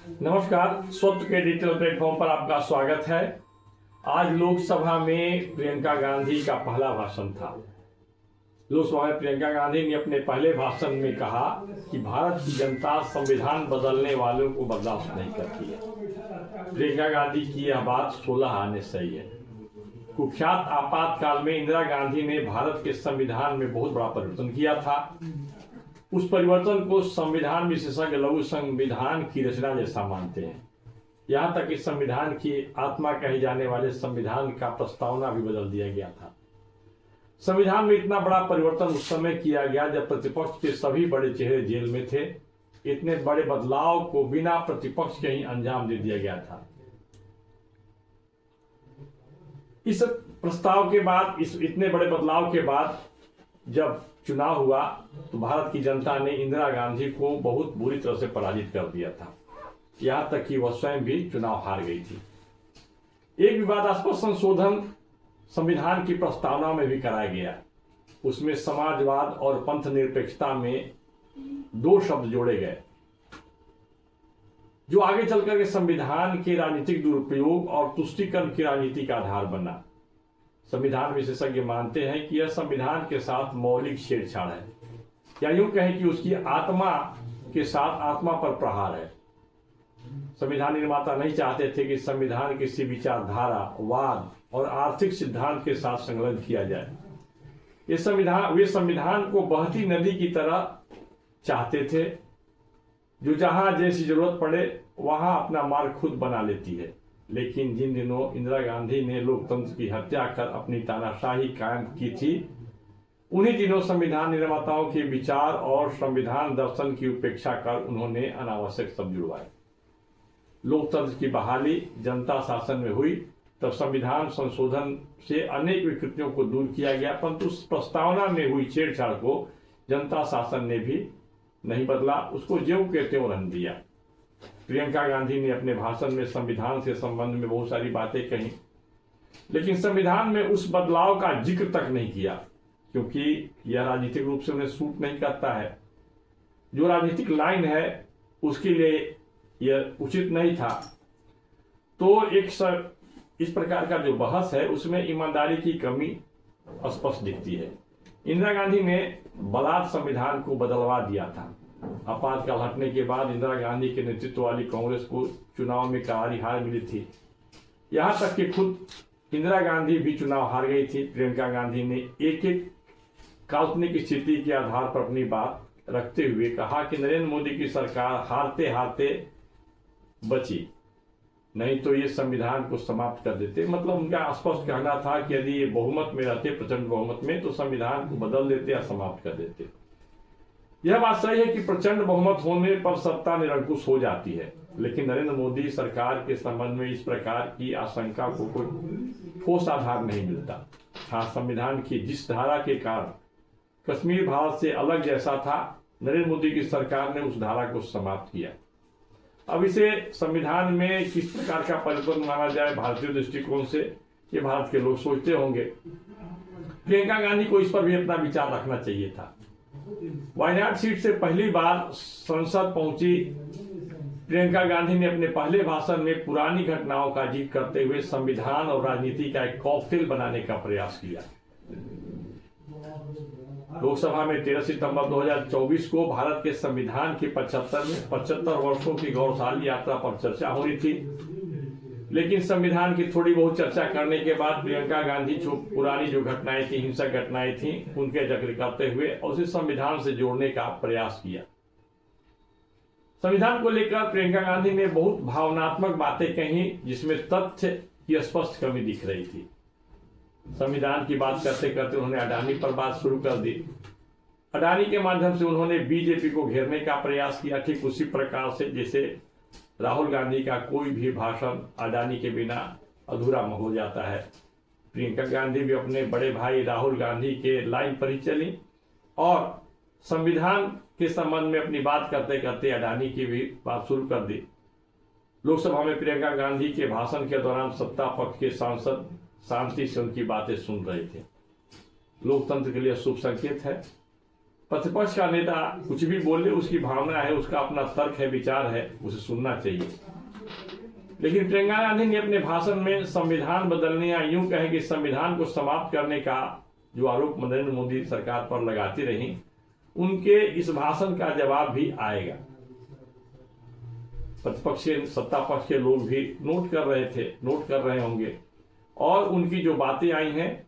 नमस्कार। स्वत्व के डिजिटल प्लेटफॉर्म पर आपका स्वागत है। आज लोकसभा में प्रियंका गांधी का पहला भाषण था। लोकसभा में प्रियंका गांधी ने अपने पहले भाषण में कहा कि भारत की जनता संविधान बदलने वालों को बर्दाश्त नहीं करती है। प्रियंका गांधी की यह बात 16 आने सही है। कुख्यात आपातकाल में इंदिरा गांधी ने भारत के संविधान में बहुत बड़ा परिवर्तन किया था। उस परिवर्तन को संविधान विशेषज्ञ लघु संविधान की रचना जैसा मानते हैं। यहाँ तक कि संविधान की आत्मा कहे जाने वाले संविधान का प्रस्तावना भी बदल दिया गया था। संविधान में इतना बड़ा परिवर्तन उस समय किया गया जब प्रतिपक्ष के सभी बड़े चेहरे जेल में थे। इतने बड़े बदलाव को बिना प्रतिपक्ष के ही अंजाम दे दिया गया था। इस प्रस्ताव के बाद, इस इतने बड़े बदलाव के बाद जब चुनाव हुआ तो भारत की जनता ने इंदिरा गांधी को बहुत बुरी तरह से पराजित कर दिया था। यहां तक कि वह स्वयं भी चुनाव हार गई थी। एक विवादास्पद संशोधन संविधान की प्रस्तावना में भी कराया गया। उसमें समाजवाद और पंथ निरपेक्षता में 2 शब्द जोड़े गए, जो आगे चलकर के संविधान के राजनीतिक दुरुपयोग और तुष्टीकरण की राजनीति का आधार बना। संविधान विशेषज्ञ मानते हैं कि यह संविधान के साथ मौलिक छेड़छाड़ है, या यूं कहें कि उसकी आत्मा के साथ आत्मा पर प्रहार है। संविधान निर्माता नहीं चाहते थे कि संविधान किसी विचारधारा, वाद और आर्थिक सिद्धांत के साथ संलग्न किया जाए। वे संविधान को बहती नदी की तरह चाहते थे, जो जहां जैसी जरूरत पड़े वहां अपना मार्ग खुद बना लेती है। लेकिन जिन दिनों इंदिरा गांधी ने लोकतंत्र की हत्या कर अपनी तानाशाही कायम की थी, उन्हीं दिनों संविधान निर्माताओं के विचार और संविधान दर्शन की उपेक्षा कर उन्होंने अनावश्यक शब्द जुड़वाए। लोकतंत्र की बहाली जनता शासन में हुई तब संविधान संशोधन से अनेक विकृतियों को दूर किया गया, परंतु उस प्रस्तावना में हुई छेड़छाड़ को जनता शासन ने भी नहीं बदला, उसको ज्यों के त्यों रहने दिया। प्रियंका गांधी ने अपने भाषण में संविधान से संबंध में बहुत सारी बातें कही, लेकिन संविधान में उस बदलाव का जिक्र तक नहीं किया, क्योंकि यह राजनीतिक रूप से उन्हें सूट नहीं करता है। जो राजनीतिक लाइन है उसके लिए यह उचित नहीं था। तो इस प्रकार का जो बहस है उसमें ईमानदारी की कमी स्पष्ट दिखती है। इंदिरा गांधी ने बलात् संविधान को बदलवा दिया था। आपातकाल हटने के बाद इंदिरा गांधी के नेतृत्व वाली कांग्रेस को चुनाव में करारी हार मिली थी। यहां तक कि खुद इंदिरा गांधी भी चुनाव हार गई थी। प्रियंका गांधी ने एक एक काल्पनिक स्थिति के आधार पर अपनी बात रखते हुए कहा कि नरेंद्र मोदी की सरकार हारते हारते बची, नहीं तो ये संविधान को समाप्त कर देते। मतलब उनका स्पष्ट कहना था कि यदि ये बहुमत में रहते, प्रचंड बहुमत में, तो संविधान को बदल देते या समाप्त कर देते। यह बात सही है कि प्रचंड बहुमत होने पर सत्ता निरंकुश हो जाती है, लेकिन नरेंद्र मोदी सरकार के संबंध में इस प्रकार की आशंका को कोई ठोस आधार नहीं मिलता। हाँ, संविधान की जिस धारा के कारण कश्मीर भारत से अलग जैसा था, नरेंद्र मोदी की सरकार ने उस धारा को समाप्त किया। अब इसे संविधान में किस प्रकार का परिवर्तन माना जाए भारतीय दृष्टिकोण से, ये भारत के लोग सोचते होंगे। प्रियंका गांधी को इस पर भी अपना विचार रखना चाहिए था। वायनाड सीट से पहली बार संसद पहुंची प्रियंका गांधी ने अपने पहले भाषण में पुरानी घटनाओं का जिक्र करते हुए संविधान और राजनीति का एक कॉकटेल बनाने का प्रयास किया। लोकसभा में 13 सितंबर 2024 को भारत के संविधान के 75 वर्षों की गौरवशाली यात्रा पर चर्चा हो रही थी, लेकिन संविधान की थोड़ी बहुत चर्चा करने के बाद प्रियंका गांधी जो पुरानी घटनाएं थी, हिंसक घटनाएं थी, उनके जिक्र करते हुए और उसे संविधान से जोड़ने का प्रयास किया। संविधान को लेकर प्रियंका गांधी ने बहुत भावनात्मक बातें कही, जिसमें तथ्य की स्पष्ट कमी दिख रही थी। संविधान की बात करते करते उन्होंने अडानी पर बात शुरू कर दी। अडानी के माध्यम से उन्होंने बीजेपी को घेरने का प्रयास किया, ठीक उसी प्रकार से जैसे राहुल गांधी का कोई भी भाषण अडानी के बिना अधूरा हो जाता है। प्रियंका गांधी भी अपने बड़े भाई राहुल गांधी के लाइन पर ही चली और संविधान के संबंध में अपनी बात करते करते अडानी की भी बात शुरू कर दी। लोकसभा में प्रियंका गांधी के भाषण के दौरान सत्ता पक्ष के सांसद शांति से उनकी बातें सुन रहे थे। लोकतंत्र के लिए शुभ संकेत है, प्रतिपक्ष का नेता कुछ भी बोले, उसकी भावना है, उसका अपना तर्क है, विचार है, उसे सुनना चाहिए। लेकिन प्रियंका गांधी ने अपने भाषण में संविधान बदलने या यूं कहे कि संविधान को समाप्त करने का जो आरोप नरेंद्र मोदी सरकार पर लगाती रही, उनके इस भाषण का जवाब भी आएगा। प्रतिपक्ष के, सत्ता पक्ष के लोग भी नोट कर रहे होंगे, और उनकी जो बातें आई हैं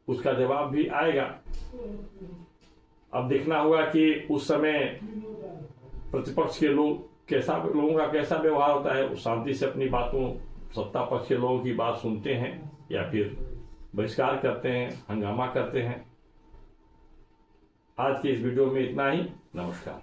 उसका जवाब भी आएगा। अब देखना होगा कि उस समय प्रतिपक्ष के लोगों का कैसा व्यवहार होता है। शांति से अपनी बातों, सत्ता पक्ष के लोगों की बात सुनते हैं या फिर बहिष्कार करते हैं, हंगामा करते हैं। आज की इस वीडियो में इतना ही। नमस्कार।